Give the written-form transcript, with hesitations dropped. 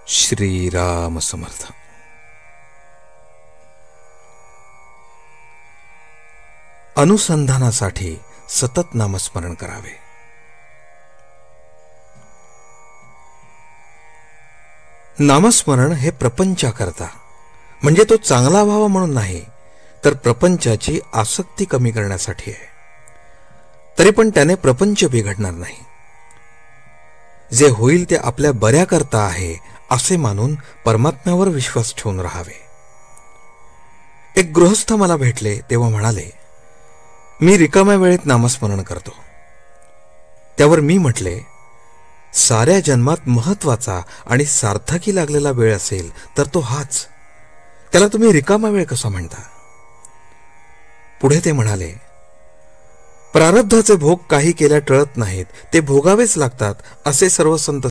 श्रीराम समर्थ. अनुसंधानासाठी सतत नामस्मरण करावे. नामस्मरण हे प्रपंचाकरता, म्हणजे तो चांगला व्हावा म्हणून नाही, तर प्रपंचाची आसक्ती कमी करण्यासाठी आहे. तरी पण त्याने प्रपंच बिघडणार नाही. जे होईल ते आपल्या बऱ्याकरता आहे असे मानून परमात्म्यावर विश्वास ठेवून राहावे. एक गृहस्थ मला भेटले तेव्हा म्हणाले, मी रिकाम्या वेळेत नामस्मरण करतो. त्यावर मी म्हटले, साऱ्या जन्मात महत्वाचा आणि सार्थकी लागलेला वेळ असेल तर तो हाच. त्याला तुम्ही रिकामा वेळ कसा म्हणता? पुढे ते म्हणाले, प्रारब्धाचे भोग काही केल्या टळत नाहीत, ते भोगावेच लागतात असे सर्व संत